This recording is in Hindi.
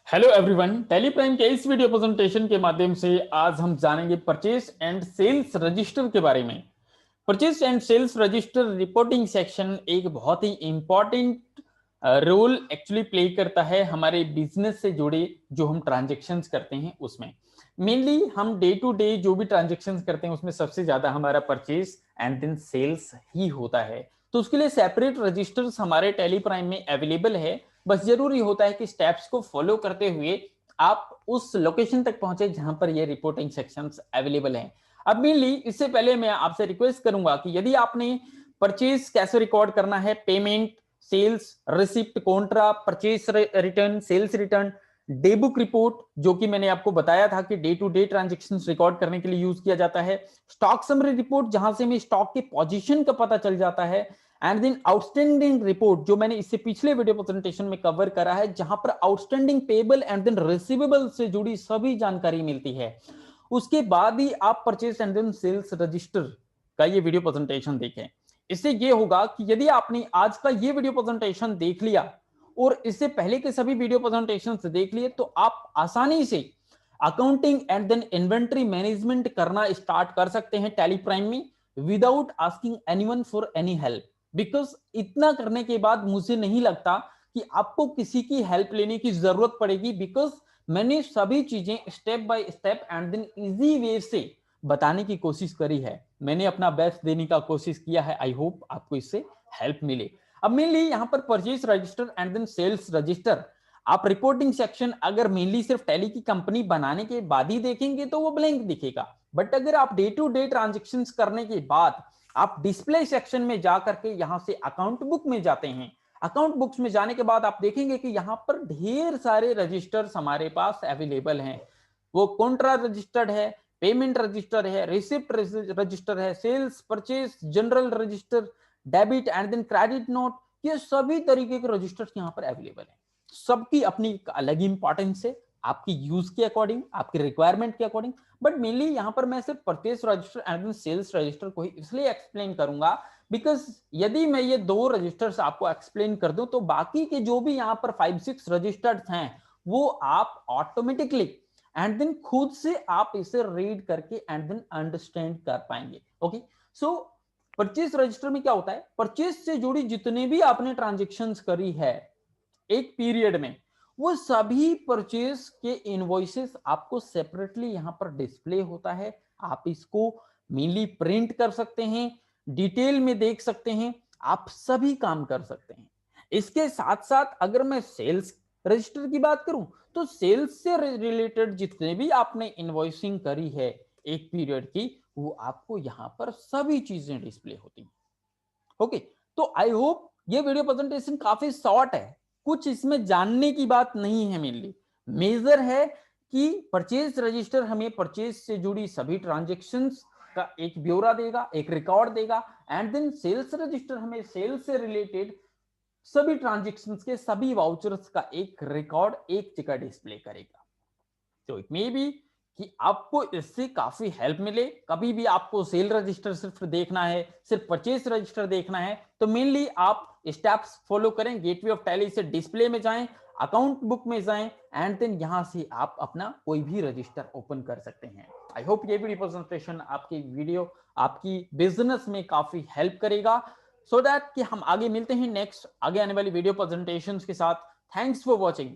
हेलो एवरीवन, टैली प्राइम के इस वीडियो प्रेजेंटेशन के माध्यम से आज हम जानेंगे परचेस एंड सेल्स रजिस्टर के बारे में। Purchase and sales register reporting section एक बहुत ही इंपॉर्टेंट रोल एक्चुअली प्ले करता है हमारे बिजनेस से जुड़े जो हम ट्रांजेक्शन्स करते हैं उसमें। मेनली हम डे टू डे जो भी ट्रांजेक्शन्स करते हैं उसमें सबसे ज्यादा हमारा परचेस एंड देन सेल्स ही होता है। तो उसके लिए सेपरेट रजिस्टर्स हमारे टैली प्राइम में अवेलेबल है। बस जरूरी होता है कि स्टेप्स को फॉलो करते हुए आप उस लोकेशन तक पहुंचे जहां पर ये रिपोर्टिंग सेक्शंस अवेलेबल हैं। अब मेनली इससे पहले मैं आपसे रिक्वेस्ट करूंगा कि यदि आपने परचेज कैसे रिकॉर्ड करना है, payment, sales, receipt, contra, purchase return, sales return, day book report जो कि मैंने आपको बताया था कि day to day transactions record करने के लिए यूज किया जाता है, स्टॉक समरी रिपोर्ट जहां से हमें स्टॉक के पोजीशन का पता चल जाता है, एंड देन आउटस्टैंडिंग रिपोर्ट जो मैंने इससे पिछले वीडियो प्रेजेंटेशन में कवर करा है जहां पर outstanding payable and then receivable से जुड़ी सभी जानकारी मिलती है। उसके बाद ही आप purchase and then sales register का ये वीडियो प्रेजेंटेशन देखें। इससे ये होगा कि यदि आपने आज का ये वीडियो प्रेजेंटेशन देख लिया और इससे पहले के सभी वीडियो प्रेजेंटेशन देख लिए तो आप आसानी से accounting and then inventory management करना स्टार्ट कर सकते हैं टैली प्राइम में without asking anyone for any help. Because इतना करने के बाद मुझे नहीं लगता कि आपको किसी की हेल्प लेने की जरूरत पड़ेगी, बिकॉज मैंने सभी चीजें step by step and then easy way से बताने की कोशिश करी है। मैंने अपना बेस्ट देने का कोशिश किया है। आई होप आपको इससे हेल्प मिले। अब मेनली यहां पर purchase register and then sales register आप रिपोर्टिंग सेक्शन अगर मेनली सिर्फ टैली की कंपनी बनाने के बाद ही देखेंगे तो वो ब्लैंक दिखेगा। बट अगर आप डे टू डे ट्रांजेक्शन करने के बाद आप डिस्प्ले सेक्शन में जाकर के यहां से अकाउंट बुक में जाते हैं, अकाउंट बुक्स में जाने के बाद आप देखेंगे कि यहां पर ढेर सारे रजिस्टर्स हमारे पास अवेलेबल हैं। वो कॉन्ट्रा रजिस्टर्ड है, पेमेंट रजिस्टर है, रिसिप्ट रजिस्टर है, sales purchase journal register, debit and then credit note, ये सभी तरीके के रजिस्टर्स यहां पर अवेलेबल हैं। सबकी अपनी एक अलग इंपॉर्टेंस है, आपकी यूज के अकॉर्डिंग, आपकी रिक्वायरमेंट के अकॉर्डिंग। बट मेनली यहां पर मैं सिर्फ purchase register and sales register को ही इसलिए एक्सप्लेन करूंगा बिकॉज यदि मैं ये दो रजिस्टर्स आपको एक्सप्लेन कर दूं तो बाकी के जो भी यहां पर 5-6 रजिस्टर्स हैं वो आप ऑटोमेटिकली एंड देन खुद से आप इसे रीड करके एंड देन अंडरस्टैंड कर पाएंगे। ओके, सो परचेज रजिस्टर में क्या होता है, परचेज से जुड़ी जितने भी आपने ट्रांजेक्शन्स करी है एक पीरियड में वो सभी परचेज के इनवॉइसेस आपको सेपरेटली यहां पर डिस्प्ले होता है। आप इसको मेनली प्रिंट कर सकते हैं, डिटेल में देख सकते हैं, आप सभी काम कर सकते हैं। इसके साथ साथ अगर मैं सेल्स रजिस्टर की बात करूं तो सेल्स से रिलेटेड जितने भी आपने इनवॉइसिंग करी है एक पीरियड की वो आपको यहां पर सभी चीजें डिस्प्ले होती हैं। ओके, तो आई होप ये वीडियो प्रेजेंटेशन काफी शॉर्ट है, कुछ इसमें जानने की बात नहीं है। मेनली मेजर है कि परचेज रजिस्टर हमें परचेज से जुड़ी सभी ट्रांजेक्शन्स का एक ब्यौरा देगा, एक रिकॉर्ड देगा, एंड देन सेल्स रजिस्टर हमें सेल्स से रिलेटेड सभी ट्रांजेक्शन्स के सभी वाउचर्स का एक रिकॉर्ड एक जगह डिस्प्ले करेगा। तो इट मे बी कि आपको इससे काफी हेल्प मिले। कभी भी आपको सेल रजिस्टर सिर्फ देखना है, सिर्फ परचेज रजिस्टर देखना है तो मेनली आप स्टेप्स फॉलो करें, गेटवे ऑफ टैली से डिस्प्ले में जाएं, अकाउंट बुक में जाएं, एंड देन यहां से आप अपना कोई भी रजिस्टर ओपन कर सकते हैं। आई होप ये वीडियो प्रेजेंटेशन आपकी वीडियो आपकी बिजनेस में काफी हेल्प करेगा सो दैट कि हम आगे मिलते हैं नेक्स्ट आगे आने वाली वीडियो प्रेजेंटेशंस के साथ। Thanks for watching.